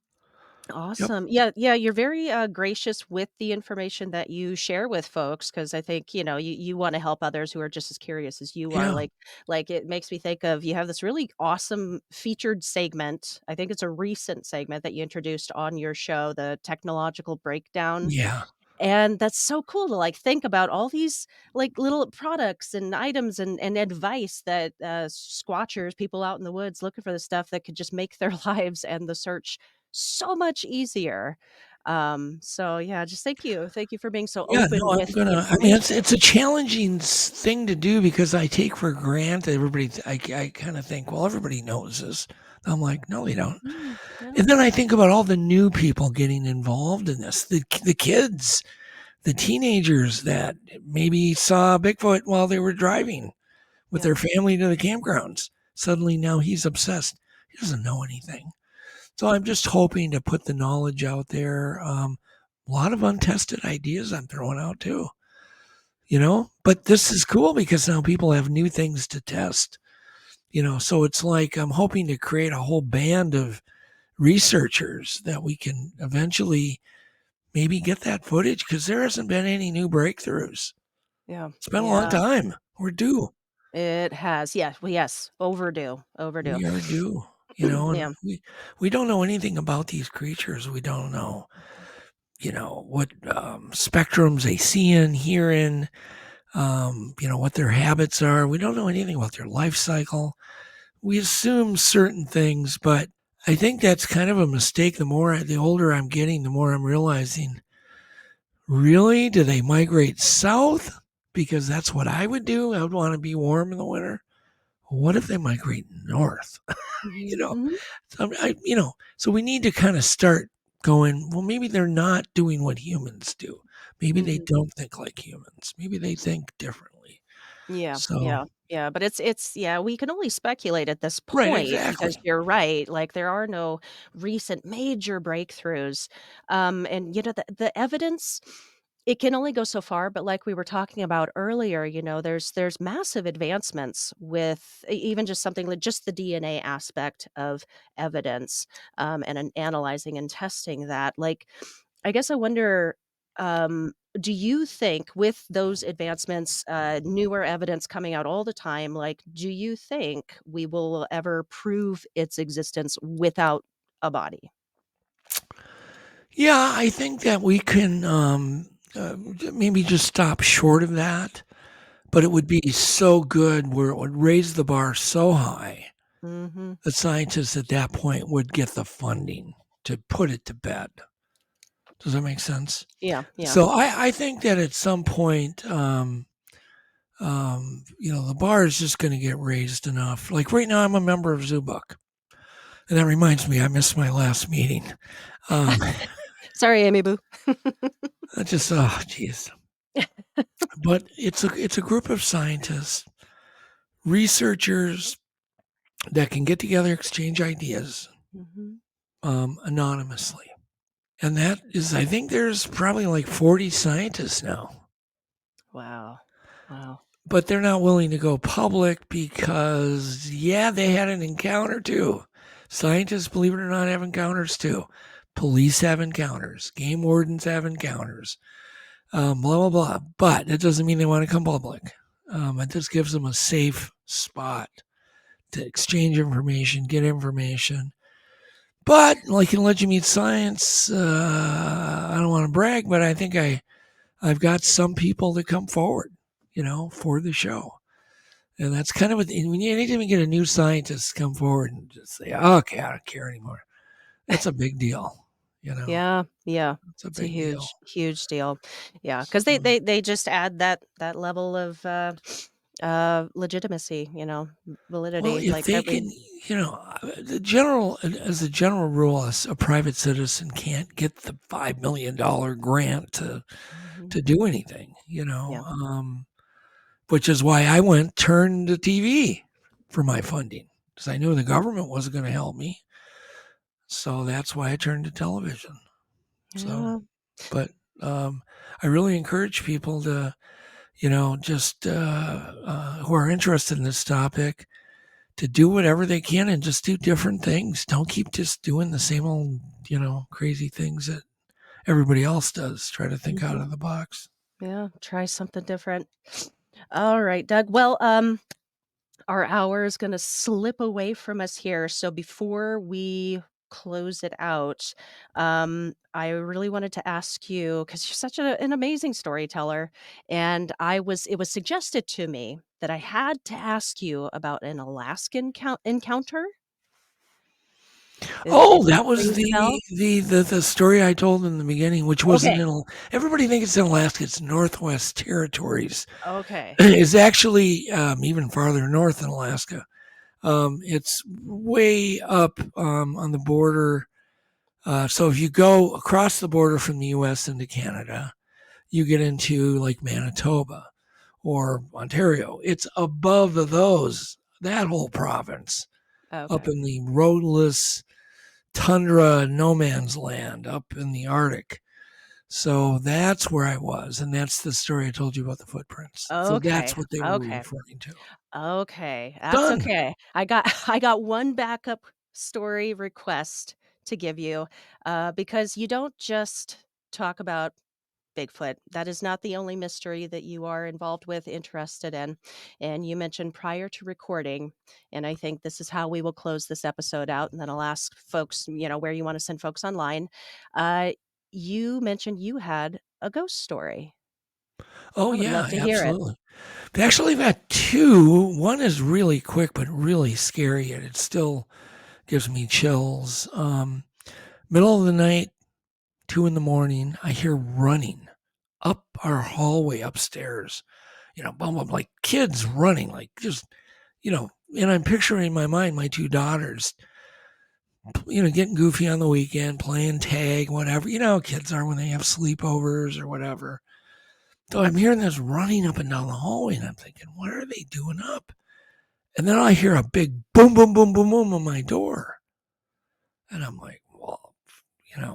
Yep. Awesome. Yeah, yeah, you're very gracious with the information that you share with folks because I think, you want to help others who are just as curious as you are. Yeah. Like it makes me think of you have this really awesome featured segment. I think it's a recent segment that you introduced on your show, the technological breakdown. Yeah. And that's so cool to think about all these little products and items and advice that squatchers, people out in the woods looking for the stuff that could just make their lives and the search so much easier. So yeah, just thank you for being so Yeah. open No, with the information. it's a challenging thing to do because I take for granted everybody. I kind of think, well, everybody knows this. I'm like, no, they don't. Yeah. And then I think about all the new people getting involved in this. The kids, the teenagers that maybe saw Bigfoot while they were driving with Yeah. their family to the campgrounds. Suddenly now he's obsessed. He doesn't know anything. So I'm just hoping to put the knowledge out there. A lot of untested ideas I'm throwing out too, but this is cool because now people have new things to test, so it's like I'm hoping to create a whole band of researchers that we can eventually maybe get that footage because there hasn't been any new breakthroughs. Yeah. It's been a long Yeah. time. We're due. It has. Yeah. Well, yes. Overdue. Overdue. We are due, and Yeah. we don't know anything about these creatures. We don't know, what spectrums they see in, hear in, what their habits are. We don't know anything about their life cycle. We assume certain things, but I think that's kind of a mistake. The older I'm getting, the more I'm realizing, really, do they migrate south? Because that's what I would do. I would want to be warm in the winter. What if they migrate north? you know, Hmm. so we need to kind of start going, well, maybe they're not doing what humans do. Maybe they Hmm. don't think like humans. Maybe they think differently. Yeah, So, yeah, yeah, but it's yeah, we can only speculate at this right, point because exactly. you're right, there are no recent major breakthroughs, and, the evidence, it can only go so far, but like we were talking about earlier, there's massive advancements with even just something like just the DNA aspect of evidence, and an analyzing and testing that, I guess I wonder, do you think with those advancements, newer evidence coming out all the time, do you think we will ever prove its existence without a body? Yeah, I think that we can maybe just stop short of that, but it would be so good where it would raise the bar so high Mhm. that scientists at that point would get the funding to put it to bed. Does that make sense? Yeah, yeah. So I think that at some point, the bar is just going to get raised enough. Like right now, I'm a member of Zubuk. And that reminds me, I missed my last meeting. Um, Sorry, Amy Boo. I just, oh, geez. But it's a group of scientists, researchers that can get together, exchange ideas Mhm. anonymously. And that is, I think there's probably like 40 scientists now, Wow. Wow. but they're not willing to go public because, yeah, they had an encounter too. Scientists, believe it or not, have encounters too. Police have encounters. Game wardens have encounters. Blah, blah, blah. But it doesn't mean they want to come public. It just gives them a safe spot to exchange information, get information. But like in Legend Meets Science, I don't want to brag, but I think I've got some people that come forward, for the show. And that's kind of anytime you get a new scientist come forward and just say, okay, I don't care anymore. That's a big deal, Yeah, yeah. It's a It's a big deal. huge, huge deal. Yeah, because they, So, they they just add that level of legitimacy, well, validity. if Like they every. can, as a general rule, a private citizen can't get the $5 million grant Mhm. to do anything, Yeah. which is why I turned to TV for my funding because I knew the government wasn't going to help me. So that's why I turned to television. So, Yeah. but I really encourage people to, just who are interested in this topic to do whatever they can and just do different things. Don't keep just doing the same old, crazy things that everybody else does. Try to think out Mhm. of the box. Yeah. Try something different. All right, Doug. Well, our hour is going to slip away from us here. So before we close it out, I really wanted to ask you because you're such an amazing storyteller, and it was suggested to me that I had to ask you about an Alaskan encounter. If Oh, that that was rings a bell. the story I told in the beginning, which wasn't Okay. in. Everybody thinks it's in Alaska. It's Northwest Territories. Okay. It's actually even farther north than Alaska. It's way up on the border. So if you go across the border from the U.S. into Canada, you get into like Manitoba or Ontario. It's above that whole province, up Okay. in the roadless tundra no man's land up in the Arctic. So that's where I was. And that's the story I told you about the footprints. So that's Okay. what they were Okay. referring to. Okay, that's Done. okay. I got one backup story request to give you, because you don't just talk about Bigfoot. That is not the only mystery that you are involved with, interested in. And you mentioned prior to recording, and I think this is how we will close this episode out, and then I'll ask folks, where you want to send folks online. Uh, you mentioned you had a ghost story. Oh, I would love yeah, to hear it. absolutely. They actually got two. One is really quick, but really scary, and it still gives me chills. Middle of the night, 2 in the morning, I hear running up our hallway upstairs. Bum, bum, like kids running, like just, and I'm picturing in my mind my two daughters, getting goofy on the weekend, playing tag, whatever. Kids are when they have sleepovers or whatever. So I'm hearing this running up and down the hallway, and I'm thinking, what are they doing up? And then I hear a big boom, boom, boom, boom, boom on my door. And I'm like, well,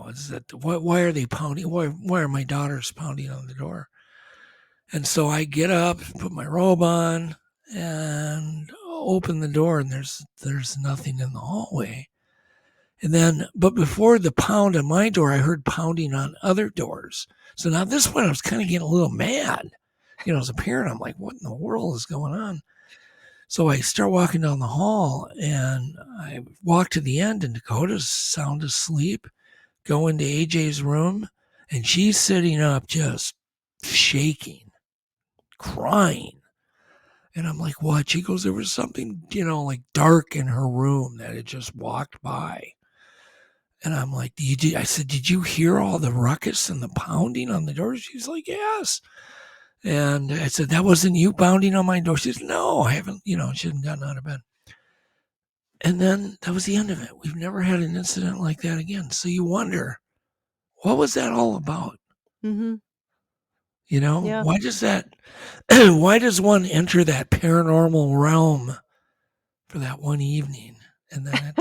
is that why are they pounding? Why are my daughters pounding on the door? And so I get up, put my robe on, and open the door, and there's nothing in the hallway. And then, but before the pound on my door, I heard pounding on other doors. So now this one, I was kind of getting a little mad. As a parent, I'm like, what in the world is going on? So I start walking down the hall, and I walk to the end, and Dakota's sound asleep. Go into AJ's room, and she's sitting up just shaking, crying. And I'm like, what? She goes, there was something, like dark in her room that had just walked by. And I'm like, I said, did you hear all the ruckus and the pounding on the door? She's like, yes. And I said, that wasn't you pounding on my door. She said, no, I haven't, she hadn't gotten out of bed. And then that was the end of it. We've never had an incident like that again. So you wonder, what was that all about? Mhm. Yeah. Why does one enter that paranormal realm for that one evening? And then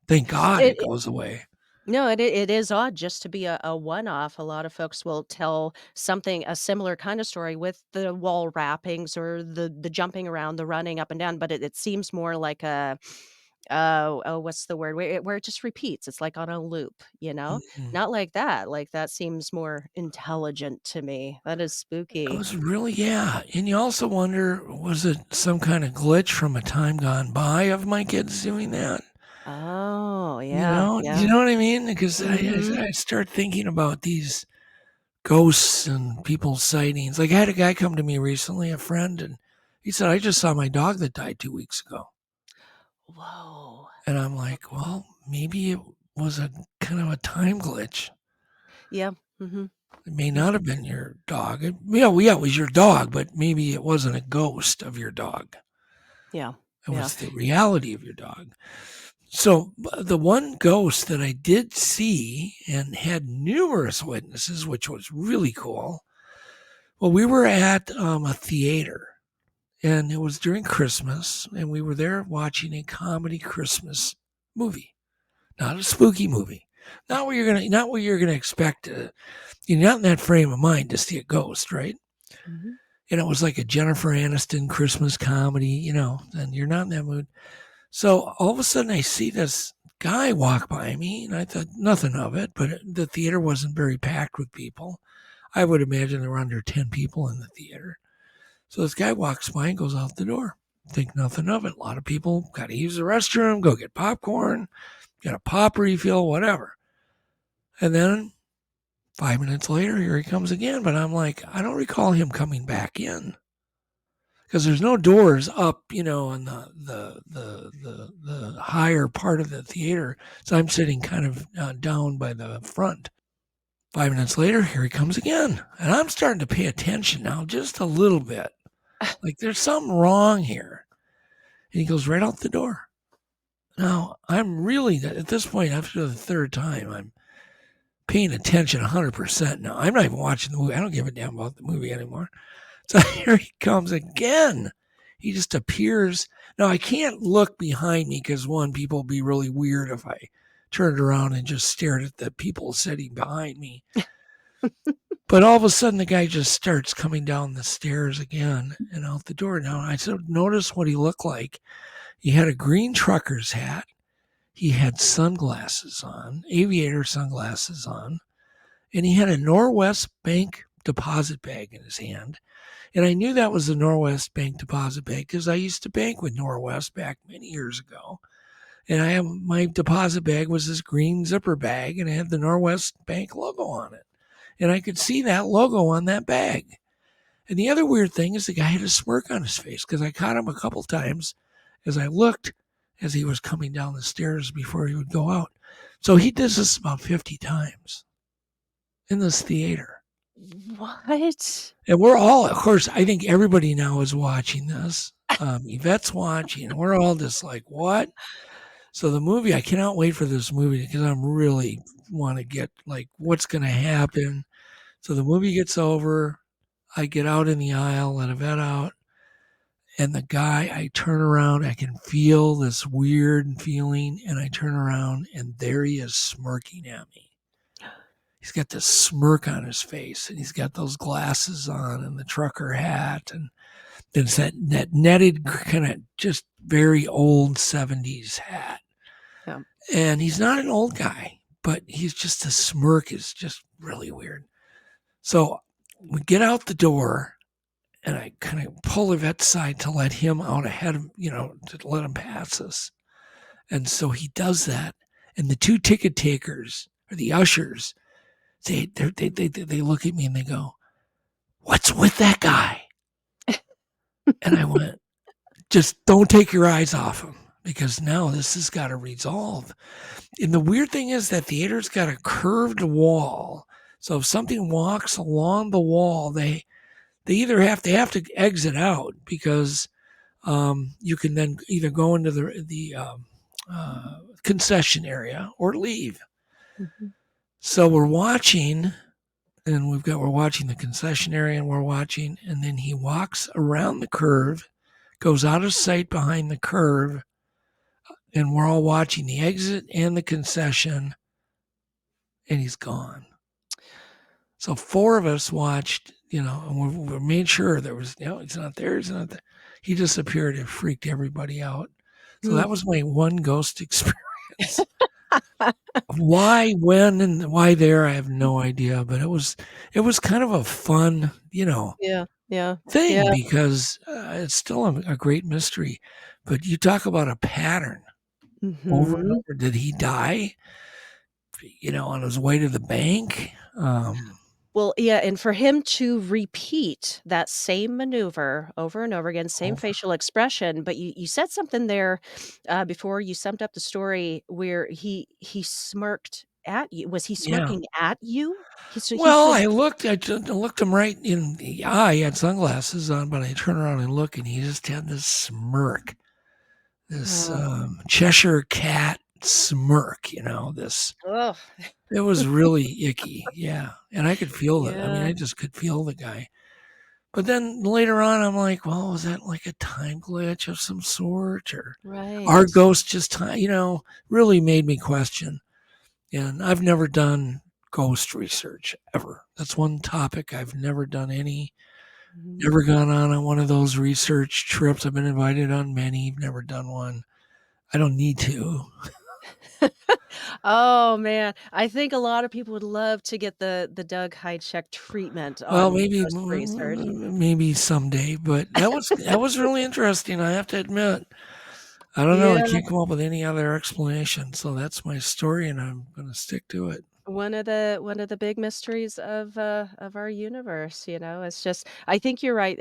thank God it It goes away. No, it is odd just to be a one-off. A lot of folks will tell a similar kind of story with the wall wrappings or the jumping around, the running up and down, but it seems more like Oh, what's the word? Where it just repeats. It's like on a loop, you know? Mhm. Not like that. Like, that seems more intelligent to me. That is It spooky. was really, yeah. And you also wonder, was it some kind of glitch from a time gone by of my kids doing that? Oh, You yeah, know, you yeah. know what I mean? Because Mhm. I start thinking about these ghosts and people's sightings. Like I had a guy come to me recently, a friend, and he said, "I just saw my dog that died 2 weeks ago." Whoa. And I'm like, well, maybe it was a kind of a time glitch. Yeah. Mhm. It may not Mhm. have been your dog. Yeah, it was your dog, but maybe it wasn't a ghost of your dog. Yeah. It Yeah. was the reality of your dog. So the one ghost that I did see and had numerous witnesses, which was really cool. Well, we were at a theater, and it was during Christmas, and we were there watching a comedy Christmas movie, not a spooky movie, not what you're gonna expect. You're not in that frame of mind to see a ghost, right? Mhm. And it was like a Jennifer Aniston Christmas comedy, and you're not in that mood. So all of a sudden, I see this guy walk by me, and I thought nothing of it, but the theater wasn't very packed with people. I would imagine there were under 10 people in the theater. So this guy walks by and goes out the door. Think nothing of it. A lot of people got to use the restroom, go get popcorn, get a pop refill, whatever. And then 5 minutes later, here he comes again. But I'm like, I don't recall him coming back in because there's no doors up, on the higher part of the theater. So I'm sitting kind of down by the front. 5 minutes later, here he comes again. And I'm starting to pay attention now just a little bit. Like there's something wrong here. And he goes right out the door. Now, I'm really, at this point, after the third time, I'm paying attention 100% now. I'm not even watching the movie. I don't give a damn about the movie anymore. So here he comes again. He just appears. Now, I can't look behind me because, one, people would be really weird if I turned around and just stared at the people sitting behind me. But all of a sudden, the guy just starts coming down the stairs again and out the door. Now, I sort of noticed what he looked like. He had a green trucker's hat. He had sunglasses on, aviator sunglasses on, and he had a Norwest Bank deposit bag in his hand. And I knew that was the Norwest Bank deposit bag because I used to bank with Norwest back many years ago. And my deposit bag was this green zipper bag, and it had the Norwest Bank logo on it. And I could see that logo on that bag. And the other weird thing is the guy had a smirk on his face because I caught him a couple times as I looked as he was coming down the stairs before he would go out. So he does this about 50 times in this theater. What? And we're all, of course, I think everybody now is watching this. Yvette's watching, and we're all just like, what? So the movie, I cannot wait for this movie because I'm really want to get like what's going to happen. So the movie gets over. I get out in the aisle, let Yvette out. And the guy, I turn around, I can feel this weird feeling, and I turn around, and there he is smirking at me. He's got this smirk on his face, and he's got those glasses on and the trucker hat, and it's that netted kind of just very old 70s hat. Yeah. And he's not an old guy, but he's just, the smirk is just really weird. So we get out the door, and I kind of pull Yvette's side to let him out ahead of, to let him pass us. And so he does that. And the two ticket takers, or the ushers, they look at me and they go, "What's with that guy?" And I went, "Just don't take your eyes off him because now this has got to resolve." And the weird thing is that theater's got a curved wall. So if something walks along the wall, they either have to exit out because you can then either go into the concession area or leave. Mhm. So we're watching, and we're watching the concession area, and we're watching, and then he walks around the curve, goes out of sight behind the curve, and we're all watching the exit and the concession, and he's gone. So four of us watched, and we made sure there was, he's not there, he's not there. He disappeared. It freaked everybody out. So Mm. that was my one ghost experience. Why, when, and why there, I have no idea. But it was kind of a fun, Yeah, yeah, thing yeah. because it's still a great mystery. But you talk about a pattern over and Mhm. over. Did he die? On his way to the bank? Well, yeah, and for him to repeat that same maneuver over and over again, same Over. facial expression, but you said something there, before you summed up the story where he smirked at you. Was he Yeah. smirking at you? He Well, said, I looked him right in the eye. He had sunglasses on, but I turned around and looked, and he just had this smirk, this "Oh, Cheshire cat smirk. ugh, It was really icky. Yeah, and I could feel it. I mean, yeah, I just could feel the guy. But then later on, I'm like, well, was that like a time glitch of some sort, or our right." ghost just time? Really made me question. And I've never done ghost research ever. That's one topic I've never done any. Mhm. Never gone on one of those research trips. I've been invited on many. Never done one. I don't need to. Oh, man, I think a lot of people would love to get the Doug Hajicek treatment Well, on maybe ghost research. maybe someday. But that was really interesting. I have to admit. I don't know. I Yeah. can't come up with any other explanation. So that's my story, and I'm going to stick to it. One of the big mysteries of our universe, it's just I think you're right.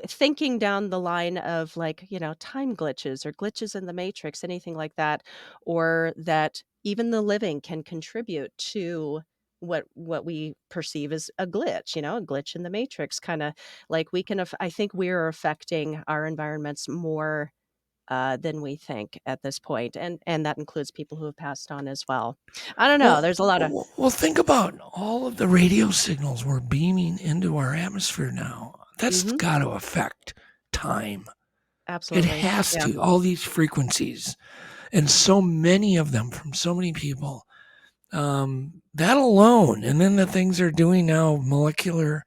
Thinking down the line of like, time glitches or glitches in the matrix, anything like that, or that even the living can contribute to what we perceive as a glitch, a glitch in the matrix, kind of like I think we're affecting our environments more than we think at this point, and that includes people who have passed on as well. I don't know. Well, There's a lot of well, think about all of the radio signals we're beaming into our atmosphere now. That's Mhm. got to affect time. It Absolutely. has Yeah. to. All these frequencies, and so many of them from so many people. That alone, and then the things they're doing now, molecular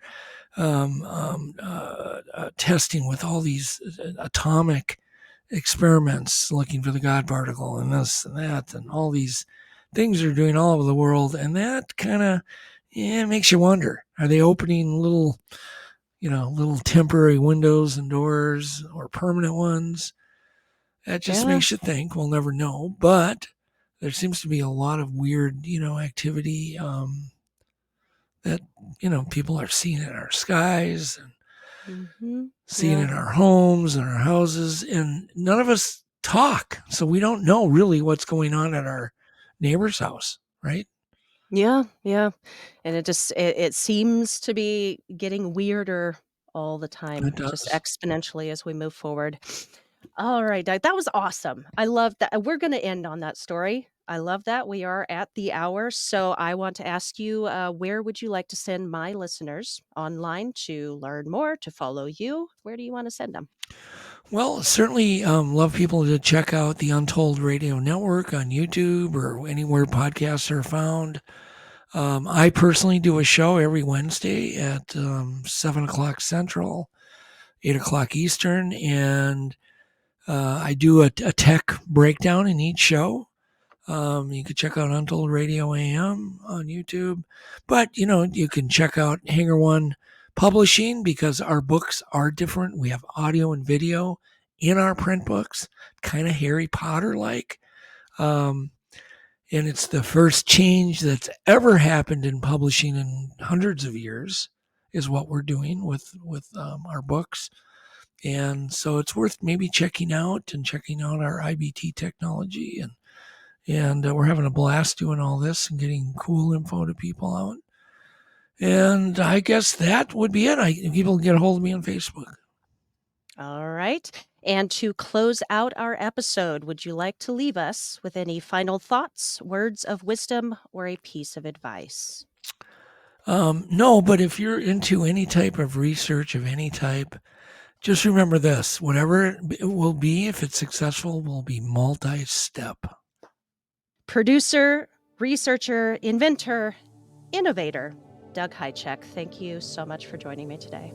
testing with all these atomic experiments looking for the God particle and this and that, and all these things they're doing all over the world. And that kind of, makes you wonder, are they opening little temporary windows and doors or permanent ones? That just Yeah. makes you think. We'll never know. But there seems to be a lot of weird, activity that, people are seeing in our skies and Mhm. seeing Yeah. in our homes and our houses. And none of us talk. So we don't know really what's going on at our neighbor's house, right? Yeah, yeah, and it seems to be getting weirder all the time, It just does. exponentially as we move forward. Alright, that was awesome. I love that. We're gonna end on that story. I love that. We are at the hour, so I want to ask you, where would you like to send my listeners online to learn more, to follow you? Where do you wanna send them? Well, certainly love people to check out the Untold Radio Network on YouTube or anywhere podcasts are found. I personally do a show every Wednesday at 7 o'clock Central, 8 o'clock Eastern, and I do a tech breakdown in each show. You can check out Untold Radio AM on YouTube, but you can check out Hanger One Publishing because our books are different. We have audio and video in our print books, kind of Harry Potter like. Um, and it's the first change that's ever happened in publishing in hundreds of years, is what we're doing with our books. And so it's worth maybe checking out our IBT technology, and we're having a blast doing all this and getting cool info to people out. And I guess that would be it. People can get a hold of me on Facebook. All right. And to close out our episode, would you like to leave us with any final thoughts, words of wisdom, or a piece of advice? No, but if you're into any type of research of any type, just remember this: whatever it will be, if it's successful, will be multi-step. Producer, researcher, inventor, innovator, Doug Hajicek, thank you so much for joining me today.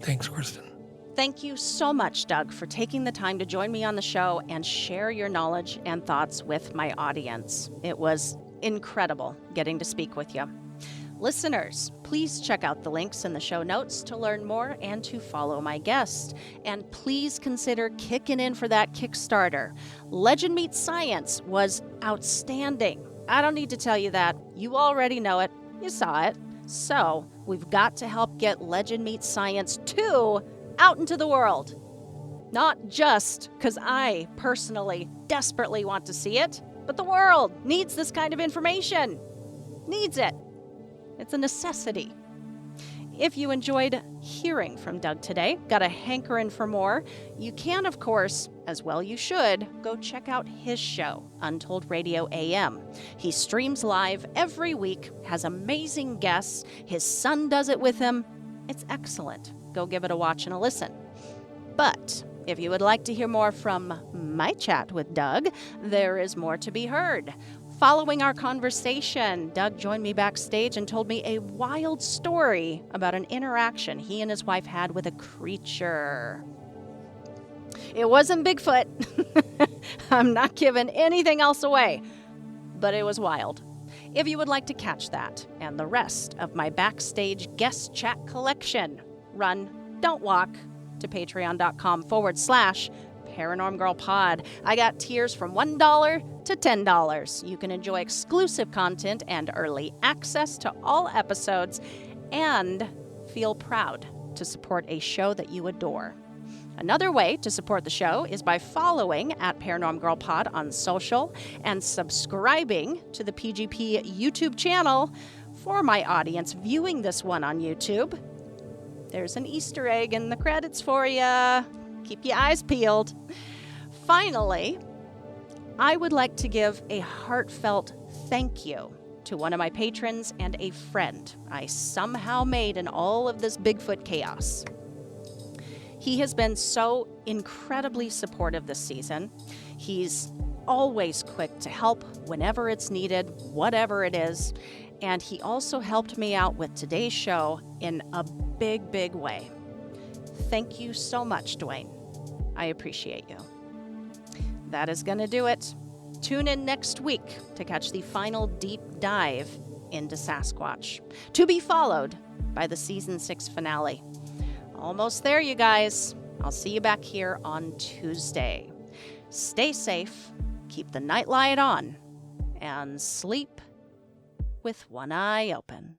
Thanks, Kristen. Thank you so much, Doug, for taking the time to join me on the show and share your knowledge and thoughts with my audience. It was incredible getting to speak with you. Listeners, please check out the links in the show notes to learn more and to follow my guest. And please consider kicking in for that Kickstarter. Legend Meets Science was outstanding. I don't need to tell you that. You already know it. You saw it. So we've got to help get Legend Meets Science 2 out into the world. Not just because I personally desperately want to see it, but the world needs this kind of information. Needs it. It's a necessity. If you enjoyed hearing from Doug today, got a hankering for more, you can, of course, as well you should, go check out his show, Untold Radio AM. He streams live every week, has amazing guests. His son does it with him. It's excellent. Go give it a watch and a listen. But if you would like to hear more from my chat with Doug, there is more to be heard. Following our conversation, Doug joined me backstage and told me a wild story about an interaction he and his wife had with a creature. It wasn't Bigfoot. I'm not giving anything else away, but it was wild. If you would like to catch that and the rest of my backstage guest chat collection, run, don't walk to patreon.com/ParanormGirlPod. I got tiers from $1 to $10. You can enjoy exclusive content and early access to all episodes and feel proud to support a show that you adore. Another way to support the show is by following @ParanormGirlPod on social and subscribing to the PGP YouTube channel. For my audience viewing this one on YouTube, there's an Easter egg in the credits for you. Keep your eyes peeled. Finally, I would like to give a heartfelt thank you to one of my patrons and a friend I somehow made in all of this Bigfoot chaos. He has been so incredibly supportive this season. He's always quick to help whenever it's needed, whatever it is. And he also helped me out with today's show in a big, big way. Thank you so much, Dwayne. I appreciate you. That is going to do it. Tune in next week to catch the final deep dive into Sasquatch, to be followed by the Season 6 finale. Almost there, you guys. I'll see you back here on Tuesday. Stay safe, keep the nightlight on, and sleep with one eye open.